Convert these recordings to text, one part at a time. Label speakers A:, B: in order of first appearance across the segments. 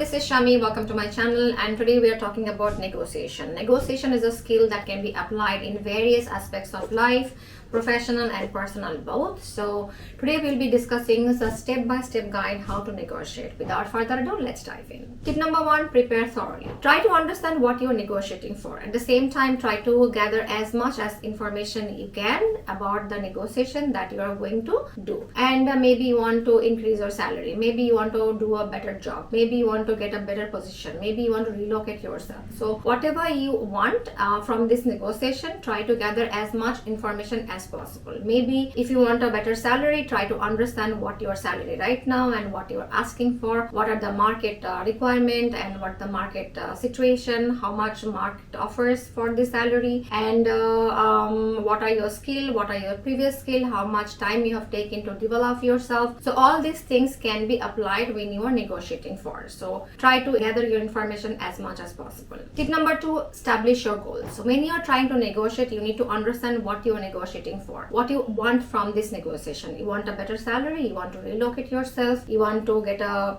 A: this is Shammy. Welcome to my channel, and today we are talking about negotiation. Negotiation is a skill that can be applied in various aspects of life, professional and personal both. So today we'll be discussing a step-by-step guide how to negotiate. Without further ado, let's dive in. Tip number 1, prepare thoroughly. Try to understand what you're negotiating for. At the same time, try to gather as much as information you can about the negotiation that you are going to do. And maybe you want to increase your salary, maybe you want to do a better job, maybe you want to get a better position, maybe you want to relocate yourself. So whatever you want from this negotiation, try to gather as much information as possible. Maybe if you want a better salary, try to understand what your salary right now and what you're asking for, what are the market requirement and what the market situation, how much market offers for the salary, and what are your skill, what are your previous skill, how much time you have taken to develop yourself. So all these things can be applied when you are negotiating for. So try to gather your information as much as possible. Tip number 2, establish your goals. So when you are trying to negotiate, you need to understand what you are negotiating for, what you want from this negotiation. You want a better salary, you want to relocate yourself, you want to get a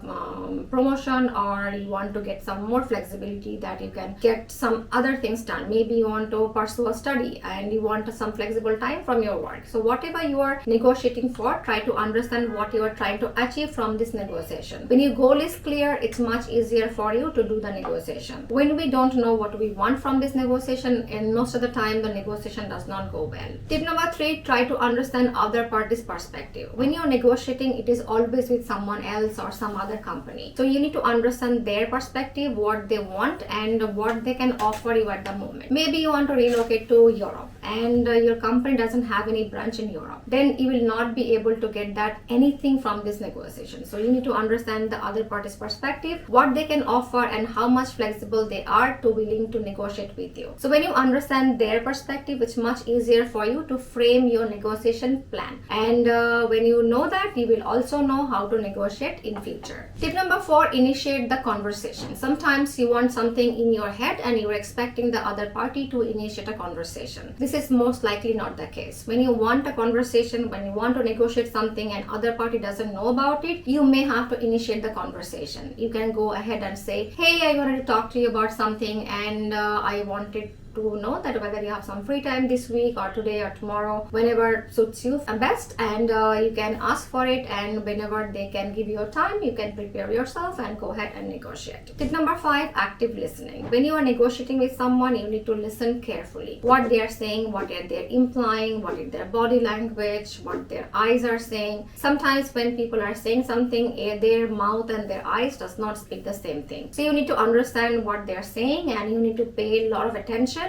A: promotion, or you want to get some more flexibility that you can get some other things done. Maybe you want to pursue a study and you want some flexible time from your work. So whatever you are negotiating for, try to understand what you are trying to achieve from this negotiation. When your goal is clear, it's much easier for you to do the negotiation. When we don't know what we want from this negotiation, and most of the time the negotiation does not go well. Tip number 3, try to understand other party's perspective. When you're negotiating, it is always with someone else or some other company. So you need to understand their perspective, what they want and what they can offer you at the moment. Maybe you want to relocate to Europe and your company doesn't have any branch in Europe. Then you will not be able to get that anything from this negotiation. So you need to understand the other party's perspective, what they can offer and how much flexible they are to willing to negotiate with you. So when you understand their perspective, it's much easier for you to frame your negotiation plan. And when you know that, you will also know how to negotiate in future. Tip number 4, initiate the conversation. Sometimes you want something in your head and you're expecting the other party to initiate a conversation. This is most likely not the case. When you want a conversation, when you want to negotiate something and other party doesn't know about it, you may have to initiate the conversation. You can go ahead and say, hey, I wanted to talk to you about something and I wanted to know that whether you have some free time this week or today or tomorrow, whenever suits you best, and you can ask for it, and whenever they can give you time, you can prepare yourself and go ahead and negotiate. Tip number 5, active listening. When you are negotiating with someone, you need to listen carefully. What they are saying, what are they implying, what is their body language, what their eyes are saying. Sometimes when people are saying something, their mouth and their eyes does not speak the same thing. So you need to understand what they are saying and you need to pay a lot of attention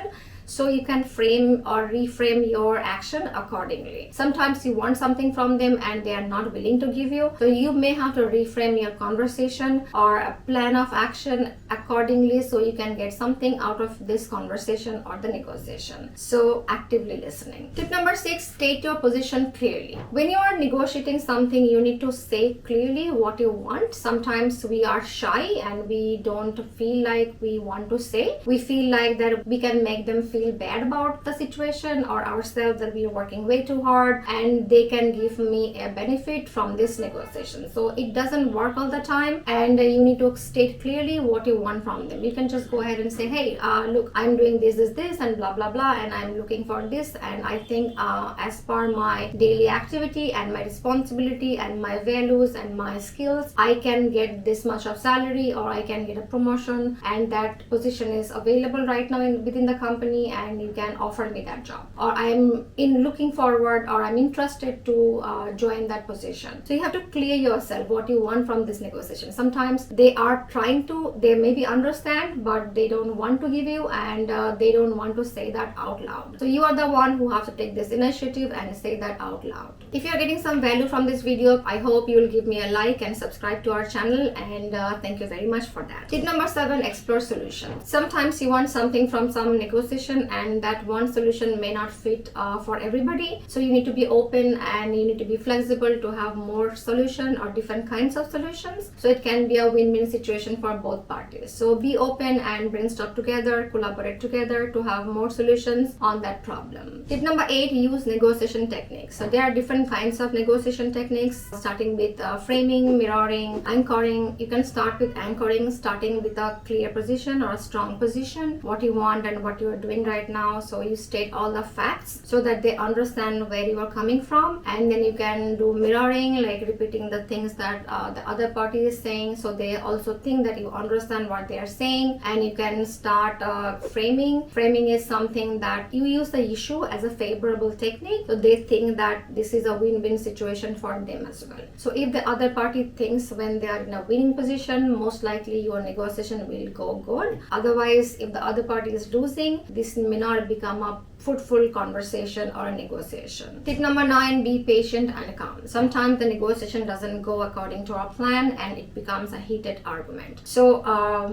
A: so you can frame or reframe your action accordingly. Sometimes you want something from them and they are not willing to give you, so you may have to reframe your conversation or a plan of action accordingly so you can get something out of this conversation or the negotiation. So actively listening. Tip number 6, state your position clearly. When you are negotiating something, you need to say clearly what you want. Sometimes we are shy and we don't feel like we want to say. We feel like that we can make them feel bad about the situation or ourselves, that we are working way too hard and they can give me a benefit from this negotiation. So it doesn't work all the time, and you need to state clearly what you want from them. You can just go ahead and say, hey, look, I'm doing this and blah blah blah, and I'm looking for this, and I think as per my daily activity and my responsibility and my values and my skills, I can get this much of salary or I can get a promotion, and that position is available right now within the company and you can offer me that job, or I'm looking forward or I'm interested to join that position. So you have to clear yourself what you want from this negotiation. Sometimes they are trying to, they maybe understand, but they don't want to give you, and they don't want to say that out loud. So you are the one who have to take this initiative and say that out loud. If you are getting some value from this video, I hope you will give me a like and subscribe to our channel, and thank you very much for that. Tip number 7, explore solutions. Sometimes you want something from some negotiation solution, and that one solution may not fit for everybody. So you need to be open and you need to be flexible to have more solution or different kinds of solutions, so it can be a win-win situation for both parties. So be open and brainstorm together, collaborate together to have more solutions on that problem. Tip number 8, use negotiation techniques. So there are different kinds of negotiation techniques, starting with framing, mirroring, anchoring. You can start with anchoring, starting with a clear position or a strong position, what you want and what you are doing right now. So you state all the facts so that they understand where you are coming from, and then you can do mirroring, like repeating the things that the other party is saying, so they also think that you understand what they are saying. And you can start framing. Framing is something that you use the issue as a favorable technique, so they think that this is a win-win situation for them as well. So if the other party thinks when they are in a winning position, most likely your negotiation will go good. Otherwise, if the other party is losing, this may not become a fruitful conversation or a negotiation. Tip number 9, be patient and calm. Sometimes the negotiation doesn't go according to our plan and it becomes a heated argument. So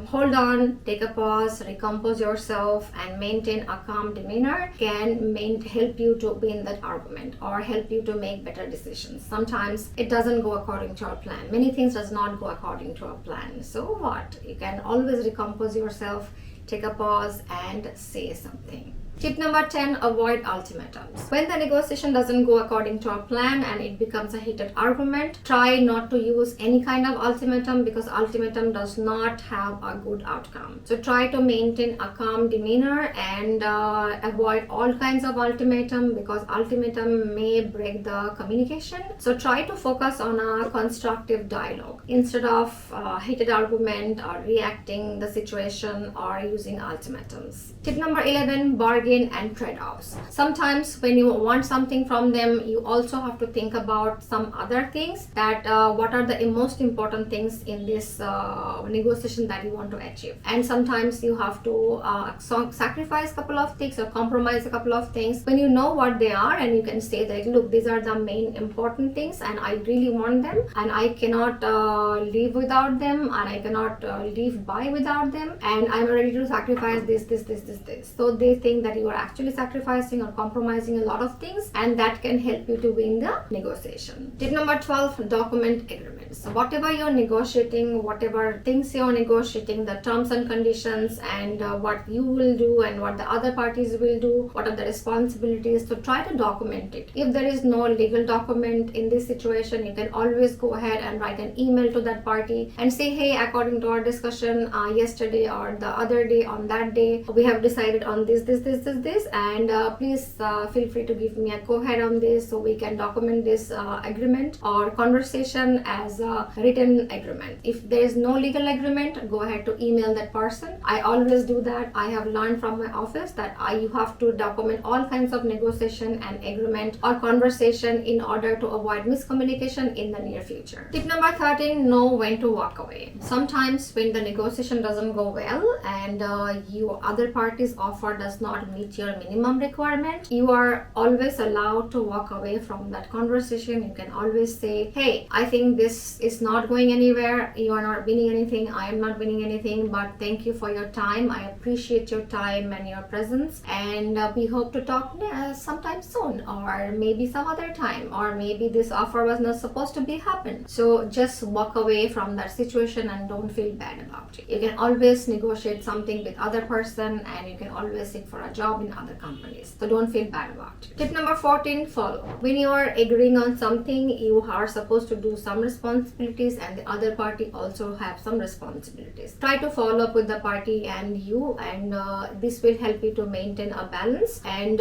A: hold on, take a pause, recompose yourself, and maintain a calm demeanor can help you to win that argument or help you to make better decisions. Sometimes it doesn't go according to our plan. Many things does not go according to our plan. So what? You can always recompose yourself, take a pause and say something. Tip number 10, avoid ultimatums. When the negotiation doesn't go according to our plan and it becomes a heated argument, try not to use any kind of ultimatum, because ultimatum does not have a good outcome. So try to maintain a calm demeanor and avoid all kinds of ultimatum, because ultimatum may break the communication. So try to focus on a constructive dialogue instead of heated argument or reacting the situation or using ultimatums. Tip number 11, bargain and trade-offs. Sometimes when you want something from them, you also have to think about some other things, that what are the most important things in this negotiation that you want to achieve. And sometimes you have to sacrifice a couple of things or compromise a couple of things. When you know what they are and you can say that, look, these are the main important things and I really want them and I cannot live without them and I cannot live by without them, and I'm ready to sacrifice this. So they think that you are actually sacrificing or compromising a lot of things, and that can help you to win the negotiation. Tip number 12, document agreements. So whatever you're negotiating, whatever things you're negotiating, the terms and conditions, and what you will do and what the other parties will do, what are the responsibilities, so try to document it. If there is no legal document in this situation, you can always go ahead and write an email to that party and say, hey, according to our discussion yesterday or the other day, on that day, we have decided on this, and please feel free to give me a go-ahead on this so we can document this agreement or conversation as a written agreement. If there is no legal agreement, go ahead to email that person. I always do that. I have learned from my office that you have to document all kinds of negotiation and agreement or conversation in order to avoid miscommunication in the near future. Tip number 13, know when to walk away. Sometimes when the negotiation doesn't go well and your other party's offer does not meet your minimum requirement, you are always allowed to walk away from that conversation. You can always say, hey, I think this is not going anywhere, you are not winning anything, I am not winning anything, but thank you for your time, I appreciate your time and your presence, and we hope to talk sometime soon, or maybe some other time, or maybe this offer was not supposed to be happen. So just walk away from that situation and don't feel bad about it. You can always negotiate something with other person, and you can always seek for a job in other companies, so don't feel bad about it. Tip number 14, follow. When you are agreeing on something, you are supposed to do some responsibilities and the other party also have some responsibilities. Try to follow up with the party and you, and this will help you to maintain a balance, and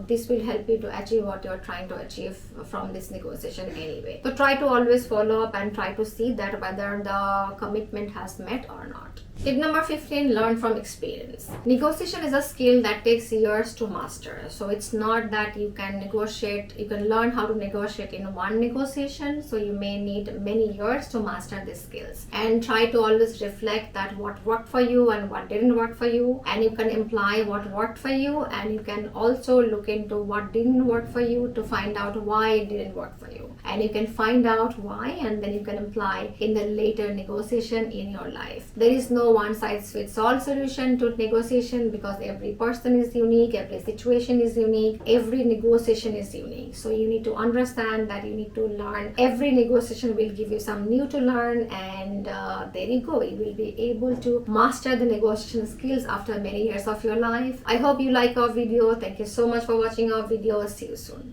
A: this will help you to achieve what you are trying to achieve from this negotiation anyway. So try to always follow up and try to see that whether the commitment has met or not. Tip number 15, learn from experience. Negotiation is a skill that takes years to master. So it's not that you can negotiate, you can learn how to negotiate in one negotiation. So you may need many years to master these skills. And try to always reflect that what worked for you and what didn't work for you. And you can imply what worked for you, and you can also look into what didn't work for you to find out why it didn't work for you. And you can find out why, and then you can apply in the later negotiation in your life. There is no one-size-fits-all solution to negotiation, because every person is unique, every situation is unique, every negotiation is unique. So you need to understand that you need to learn. Every negotiation will give you some new to learn, and there you go. You will be able to master the negotiation skills after many years of your life. I hope you like our video. Thank you so much for watching our video. See you soon.